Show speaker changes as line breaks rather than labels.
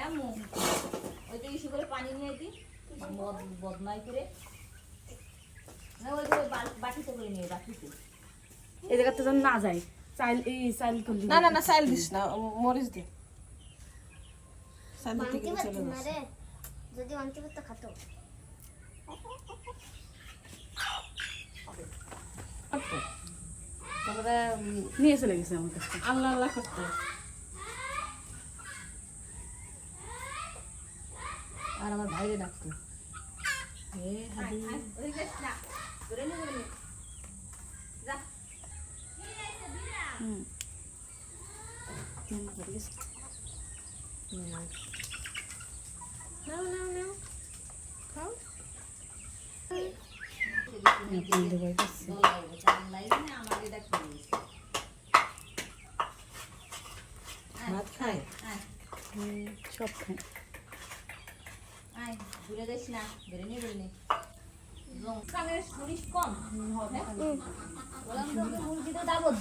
আম্মু ওই তো ইস্যু করে পানি নিয়ে দিই বদনাই করে না ওই করে বাটিতে করে নিয়ে বাটিতে
এই জায়গাতে যেন না যায় চাইল এই চাইল করলি
না না না চাইল দিস না মরিচ দে চাইল দিতে গেলে চলে যাস
যদি অন্তত খাতো
তারপরে
নিয়ে চলে গেছে আমার কাছে
আল্লাহ আল্লাহ করতে আর আমার ভাইরে ডাকতো এ হাদি
ওই গেছ না ধরে নে যা
নাও নাও নাও খাও ভাত খায়
সব খায়
ঘুরে যাস না বেড়ে নিয়ে বেড়ে নে কানের শরীর কম হবে বললাম তো মুরগি তো দাবত